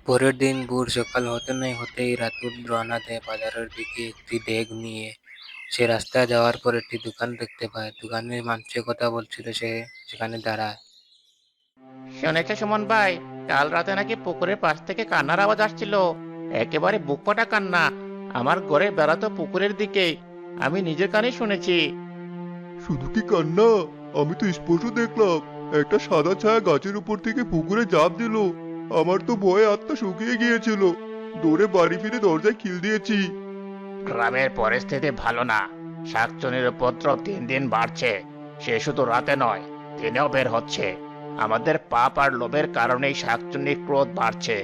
পরের দিন ভোর সকাল হতে নাই হতেই রাতুল রওনা দেয় বাজারের দিকে একটি ব্যাগ নিয়ে। সে রাস্তায় যাওয়ার পর একটি দোকান দেখতে পায়। দোকানের মানুষের কথা বলছিল, সে সেখানে দাঁড়ায়। শুনেছে সুমন ভাই, কাল রাতে নাকি পুকুরের পাশ থেকে কান্নার আওয়াজ আসছিল। একেবারে বুক ফাটা কান্না। আমার ঘরে বেড়াতো পুকুরের দিকেই। আমি নিজের কানে শুনেছি। শুধু কি কান্না? আমি তো স্পষ্ট দেখলাম একটা সাদা ছায়া গাছের উপর থেকে পুকুরে ঝাঁপ দিল। আমার তো ভয়ে আত্মা শুকিয়ে গিয়েছিল। দৌড়ে বাড়ি ফিরে দরজায় খিল দিয়েছি। গ্রামের পরিস্থিতি ভালো না। শাকচুনির উপদ্রব দিন দিন বাড়ছে। সে শুধু রাতে নয়, দিনেও বের হচ্ছে। আমাদের পাপ আর লোভের কারণেই শাকচুন্নির ক্রোধ বাড়ছে।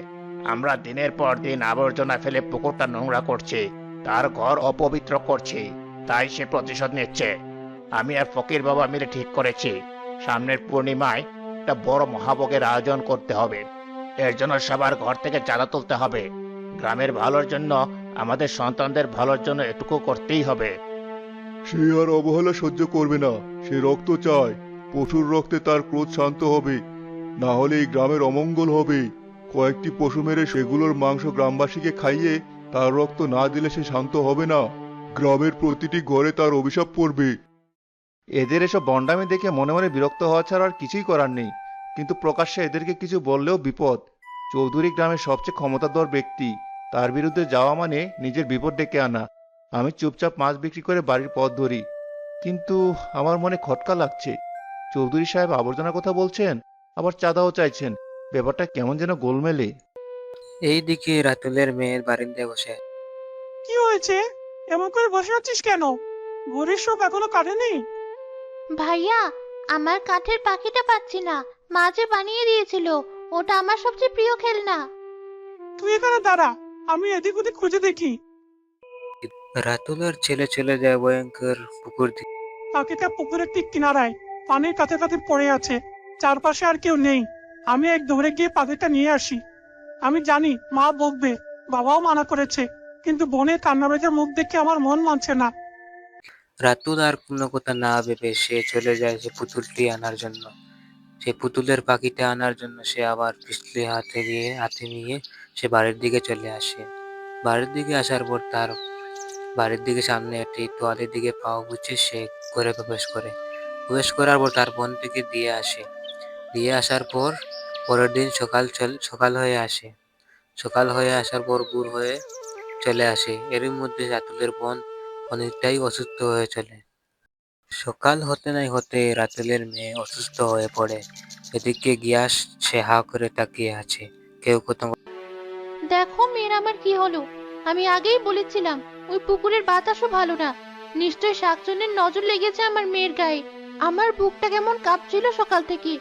আমরা দিনের পর দিন আবর্জনা ফেলে পুকুরটা নোংরা করছি, তার ঘর অপবিত্র করছি। তাই সে প্রতিশোধ নিচ্ছে। আমি আর ফকির বাবা মিলে ঠিক করেছি, সামনের পূর্ণিমায় একটা বড় মহাভোগের আয়োজন করতে হবে। এর জন্য সবার ঘর থেকে চাঁদা তুলতে হবে। গ্রামের ভালোর জন্য, আমাদের সন্তানদের ভালোর জন্য এটুকু করতেই হবে। সে আর অবহেলা সহ্য করবে না। সে রক্ত চায়। পশুর রক্তে তার ক্রোধ শান্ত হবে। না হলে এই গ্রামের অমঙ্গল হবে। কয়েকটি পশু মেরে সেগুলোর মাংস গ্রামবাসীকে খাইয়ে তার রক্ত না দিলে সে শান্ত হবে না। গ্রামের প্রতিটি ঘরে তার অভিশাপ পড়বে। এদের এসব বন্ডামি দেখে মনে মনে বিরক্ত হওয়া ছাড়া আর কিছুই করার নেই। কিন্তু প্রকাশ্যে এদেরকে কিছু বললেও বিপদ। চৌধুরী গ্রামের সবচেয়ে ক্ষমতাধর ব্যক্তি। তার বিরুদ্ধে যাওয়া মানে নিজের বিপদ ডেকে আনা। আমি চুপচাপ মাছ বিক্রি করে বাড়ির পথ ধরি। কিন্তু আমার মনে খটকা লাগছে। চৌধুরী সাহেব আবর্জনার কথা বলছেন, আবার চাঁদাও চাইছেন। ব্যাপারটা কেমন যেন গোলমেলে। এইদিকে রাতুলের মেয়ের বারান্দায় বসে আছে। কি হয়েছে? এমন করে বসে আছিস কেন? ভোরের শোক এখনো কাটেনি? ভাইয়া, আমার কাঠের পাখিটা পাচ্ছি না। মা যে বানিয়ে দিয়েছিল, ওটা আমার সবচেয়ে প্রিয় খেলনা। তুই এখানে দাঁড়া, আমি এদিক ওদিক খুঁজে দেখি। রাতুলের ছেলে চলে যায় ভয়ঙ্কর পুকুর দিকে। পাখিটা পুকুরের ঠিক কিনারায় পানির কাছে কাছে পড়ে আছে। চারপাশে আর কেউ নেই। আমি এক দৌড়ে গিয়ে পাখিটা নিয়ে আসি। আমি জানি মা বকবে, বাবাও মানা করেছে, কিন্তু বোনের কান্না ভেজা মুখ দেখে আমার মন মানছে না। রাতুল আর কোনো কথা না ভেবে সে চলে যায় সে পুতুলটি আনার জন্য। সে পুতুলের পাখিটা আনার জন্য সে আবার পিছলে হাতে নিয়ে সে বাড়ির দিকে চলে আসে। বাড়ির দিকে আসার পর তার বাড়ির দিকে সামনে একটি তোয়ালের দিকে পাও গুছিয়ে সে ঘরে প্রবেশ করে। প্রবেশ করার পর তার বোনটিকে দিয়ে আসে। দিয়ে আসার পর পরের দিন সকাল হয়ে আসে। সকাল হয়ে আসার পর ভোর হয়ে চলে আসে। এরই মধ্যে রাতুলের বোন অনেকটাই অসুস্থ হয়ে চলে। সকাল হতে নাই হতে রাতুলের মেয়ে অসুস্থ হয়ে পড়ে। এদিকে গিয়াস সে হা করে তাকিয়ে আছে। কেউ কোথাও দেখো মেয়ের আমার কি হলো। আমি আগেই বলেছিলাম ওই পুকুরের বাতাসও ভালো না। নিশ্চয় শাকচুন্নির নজর লেগেছে আমার মেয়ের গায়ে। আমার বুকটা কেমন কাঁপছিল সকাল থেকে।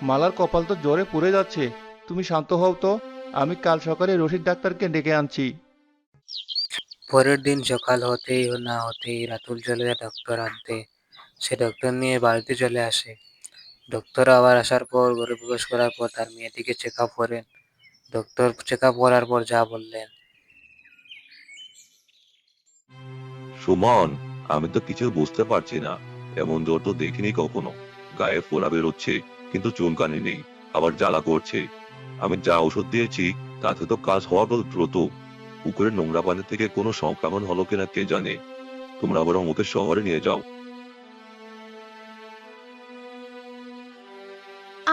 মালার কপাল তো জ্বরে পুড়ে যাচ্ছে। তুমি শান্ত হও তো। আমি কাল সকালে রশিদ ডাক্তারকে ডেকে আনছি। পরের দিন সকাল হতেই না হতেই রাতুল চলে যায় ডক্টর আনতে। সে ডক্টর নিয়ে বাড়িতে চলে আসে। ডক্টর আবার আসার পর ঘরে প্রবেশ করার পর তার মেয়েটিকে চেক আপ করেন। ডক্টর চেক আপ করার পর যা বললেন, সুমন, আমি তো কিছু বুঝতে পারছি না। এমন জ্বর তো দেখিনি কখনো। গায়ে ফোড়া বেরোচ্ছে, কিন্তু চুলকানি নেই, আবার জ্বালা করছে। আমি যা ওষুধ দিয়েছি তাতে তো কাজ হওয়ার দ্রুত। পুকুরের নোংরা পানি থেকে কোনো সংক্রমণ হলো কিনা কে জানে। তোমরা বরং ওকে শহরে নিয়ে যাও।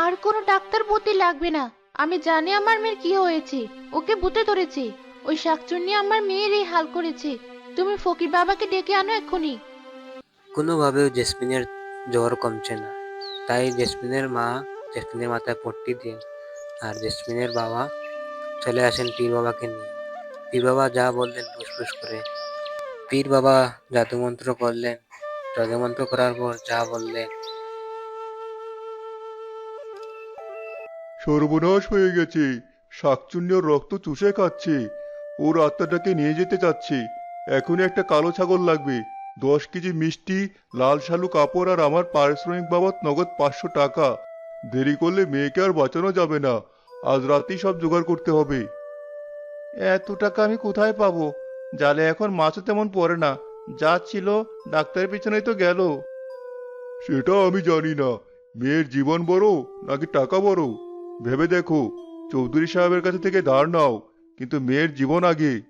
আর কোনো ডাক্তার ভর্তি লাগবে না। আমি জানি আমার মেয়ের কি হয়েছে। ওকে ভূতে ধরেছে। ওই শাকচুন্নি আমার মেয়ের এই হাল করেছে। তুমি ফকির বাবাকে ডেকে আনো এক্ষুনি। কোনোভাবেও জেসমিনের জ্বর কমছে না। তাই জেসমিনের মাথায় পট্টি দেন। আর জেসমিনের বাবা চলে আসেন পীর বাবাকে নিয়ে। পীর বাবা যা বললেন ফুসফুস করে। পীর বাবা জাদুমন্ত্র করলেন। জাদুমন্ত্র করার পর যা বললেন, সর্বনাশ হয়ে গেছে। শাকচুন্নি ওর রক্ত চুষে খাচ্ছে। ওর আত্মাটাকে নিয়ে যেতে চাচ্ছে। এখনই একটা কালো ছাগল লাগবে, 10 কেজি মিষ্টি, লাল শালু কাপড় আর আমার পারিশ্রমিক বাবদ নগদ 500 টাকা। দেরি করলে মেয়েকে আর বাঁচানো যাবে না। আজ রাতেই সব জোগাড় করতে হবে। এত টাকা আমি কোথায় পাবো? জালে এখন মাছও তেমন পড়ে না। যা ছিল ডাক্তারের পিছনেই তো গেল। সেটা আমি জানি না। মেয়ের জীবন বড় নাকি টাকা বড়? ভেবে দেখো, চৌধুরী সাহেবের কাছে থেকে ধার নাও, কিন্তু মেয়ের জীবন আগে।